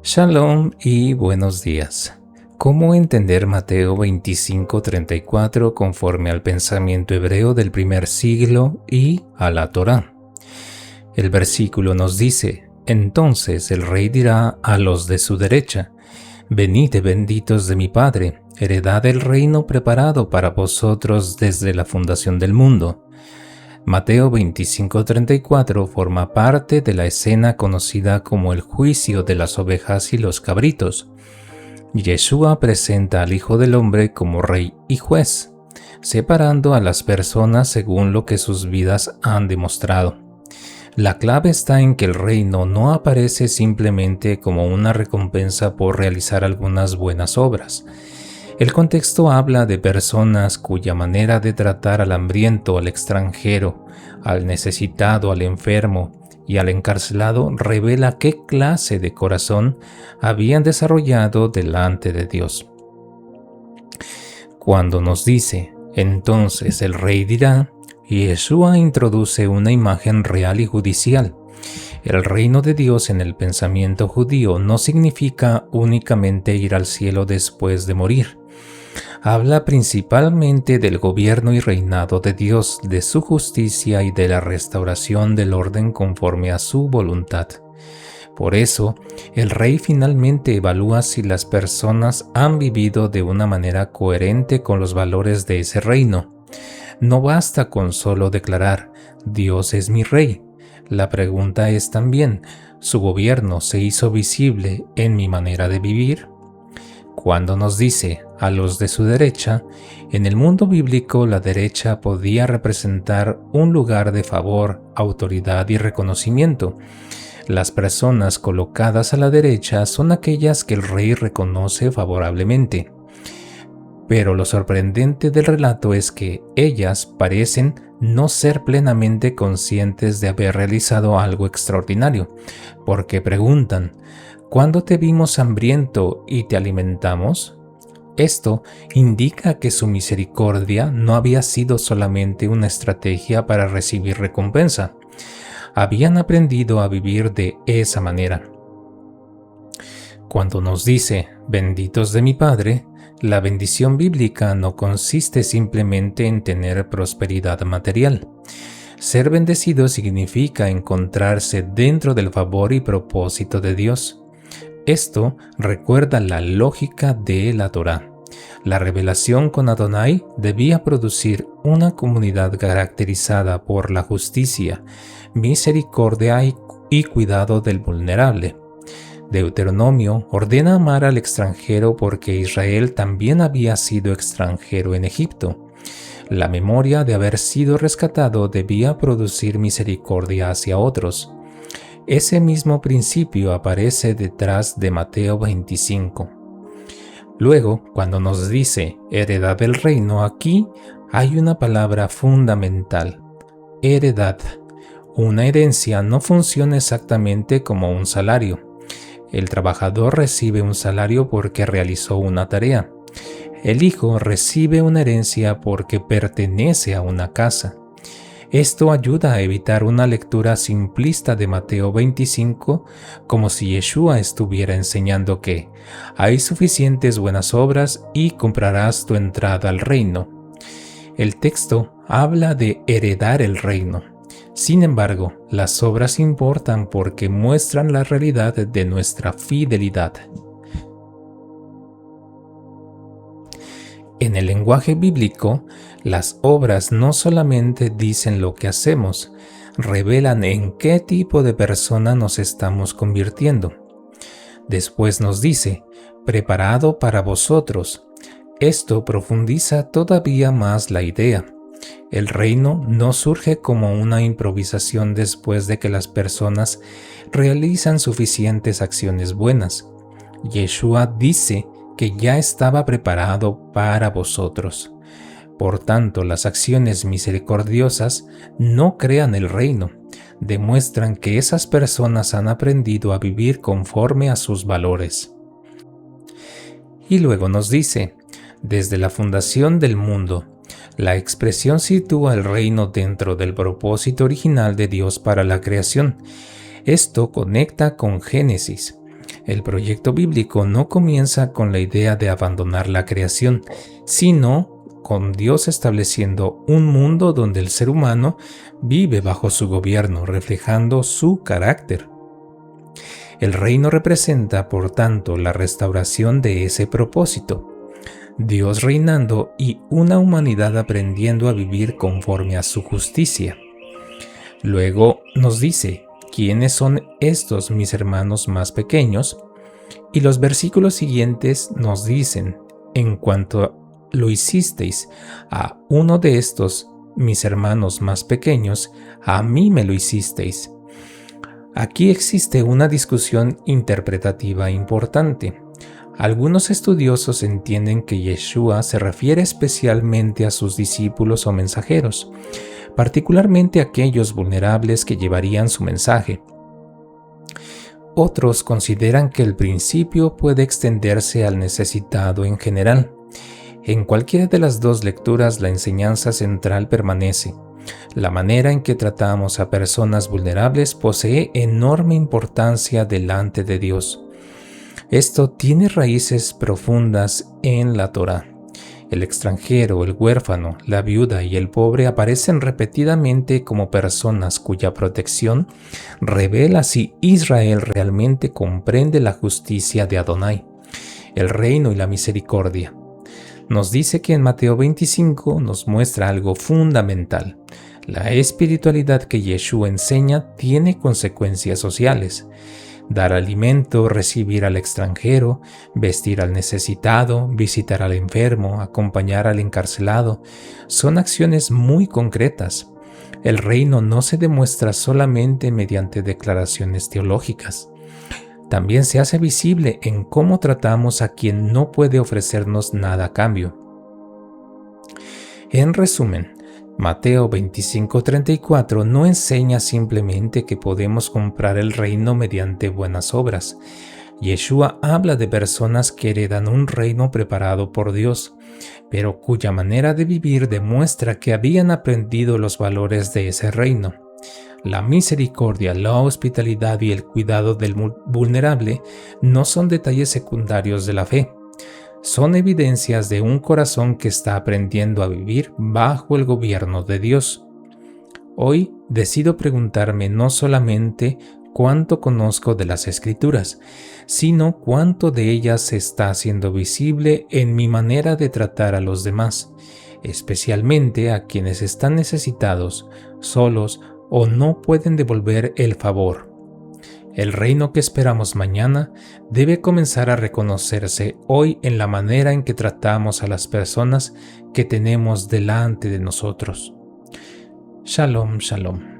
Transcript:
Shalom y buenos días. ¿Cómo entender Mateo 25:34 conforme al pensamiento hebreo del primer siglo y a la Torá? El versículo nos dice: entonces el rey dirá a los de su derecha: venid benditos de mi Padre, heredad el reino preparado para vosotros desde la fundación del mundo. Mateo 25:34 forma parte de la escena conocida como el juicio de las ovejas y los cabritos. Yeshua presenta al Hijo del Hombre como rey y juez, separando a las personas según lo que sus vidas han demostrado. La clave está en que el reino no aparece simplemente como una recompensa por realizar algunas buenas obras. El contexto habla de personas cuya manera de tratar al hambriento, al extranjero, al necesitado, al enfermo y al encarcelado revela qué clase de corazón habían desarrollado delante de Dios. Cuando nos dice, entonces el rey dirá, Yeshua introduce una imagen real y judicial. El reino de Dios en el pensamiento judío no significa únicamente ir al cielo después de morir. Habla principalmente del gobierno y reinado de Dios, de su justicia y de la restauración del orden conforme a su voluntad. Por eso, el rey finalmente evalúa si las personas han vivido de una manera coherente con los valores de ese reino. No basta con solo declarar, Dios es mi rey. La pregunta es también, ¿su gobierno se hizo visible en mi manera de vivir? Cuando nos dice a los de su derecha, en el mundo bíblico la derecha podía representar un lugar de favor, autoridad y reconocimiento. Las personas colocadas a la derecha son aquellas que el rey reconoce favorablemente. Pero lo sorprendente del relato es que ellas parecen no ser plenamente conscientes de haber realizado algo extraordinario, porque preguntan, ¿cuándo te vimos hambriento y te alimentamos? Esto indica que su misericordia no había sido solamente una estrategia para recibir recompensa. Habían aprendido a vivir de esa manera. Cuando nos dice, benditos de mi Padre, la bendición bíblica no consiste simplemente en tener prosperidad material. Ser bendecido significa encontrarse dentro del favor y propósito de Dios. Esto recuerda la lógica de la Torá. La revelación con Adonai debía producir una comunidad caracterizada por la justicia, misericordia y cuidado del vulnerable. Deuteronomio ordena amar al extranjero porque Israel también había sido extranjero en Egipto. La memoria de haber sido rescatado debía producir misericordia hacia otros. Ese mismo principio aparece detrás de Mateo 25. Luego, cuando nos dice heredad del reino, aquí hay una palabra fundamental: heredad. Una herencia no funciona exactamente como un salario. El trabajador recibe un salario porque realizó una tarea. El hijo recibe una herencia porque pertenece a una casa. Esto ayuda a evitar una lectura simplista de Mateo 25, como si Yeshua estuviera enseñando que hay suficientes buenas obras y comprarás tu entrada al reino. El texto habla de heredar el reino. Sin embargo, las obras importan porque muestran la realidad de nuestra fidelidad. En el lenguaje bíblico, las obras no solamente dicen lo que hacemos, revelan en qué tipo de persona nos estamos convirtiendo. Después nos dice, preparado para vosotros. Esto profundiza todavía más la idea. El reino no surge como una improvisación después de que las personas realizan suficientes acciones buenas. Yeshua dice que ya estaba preparado para vosotros. Por tanto, las acciones misericordiosas no crean el reino, demuestran que esas personas han aprendido a vivir conforme a sus valores. Y luego nos dice, desde la fundación del mundo, la expresión sitúa el reino dentro del propósito original de Dios para la creación. Esto conecta con Génesis. El proyecto bíblico no comienza con la idea de abandonar la creación, sino con Dios estableciendo un mundo donde el ser humano vive bajo su gobierno, reflejando su carácter. El reino representa, por tanto, la restauración de ese propósito. Dios reinando y una humanidad aprendiendo a vivir conforme a su justicia. Luego nos dice, ¿quiénes son estos mis hermanos más pequeños? Y los versículos siguientes nos dicen, en cuanto lo hicisteis a uno de estos mis hermanos más pequeños, a mí me lo hicisteis. Aquí existe una discusión interpretativa importante. Algunos estudiosos entienden que Yeshua se refiere especialmente a sus discípulos o mensajeros, particularmente aquellos vulnerables que llevarían su mensaje. Otros consideran que el principio puede extenderse al necesitado en general. En cualquiera de las dos lecturas la enseñanza central permanece. La manera en que tratamos a personas vulnerables posee enorme importancia delante de Dios. Esto tiene raíces profundas en la Torá. El extranjero, el huérfano, la viuda y el pobre aparecen repetidamente como personas cuya protección revela si Israel realmente comprende la justicia de Adonai, el reino y la misericordia. Nos dice que en Mateo 25 nos muestra algo fundamental. La espiritualidad que Yeshua enseña tiene consecuencias sociales. Dar alimento, recibir al extranjero, vestir al necesitado, visitar al enfermo, acompañar al encarcelado, son acciones muy concretas. El reino no se demuestra solamente mediante declaraciones teológicas. También se hace visible en cómo tratamos a quien no puede ofrecernos nada a cambio. En resumen, Mateo 25:34 no enseña simplemente que podemos comprar el reino mediante buenas obras. Yeshua habla de personas que heredan un reino preparado por Dios, pero cuya manera de vivir demuestra que habían aprendido los valores de ese reino. La misericordia, la hospitalidad y el cuidado del vulnerable no son detalles secundarios de la fe. Son evidencias de un corazón que está aprendiendo a vivir bajo el gobierno de Dios. Hoy decido preguntarme no solamente cuánto conozco de las Escrituras, sino cuánto de ellas se está haciendo visible en mi manera de tratar a los demás, especialmente a quienes están necesitados, solos o no pueden devolver el favor. El reino que esperamos mañana debe comenzar a reconocerse hoy en la manera en que tratamos a las personas que tenemos delante de nosotros. Shalom, shalom.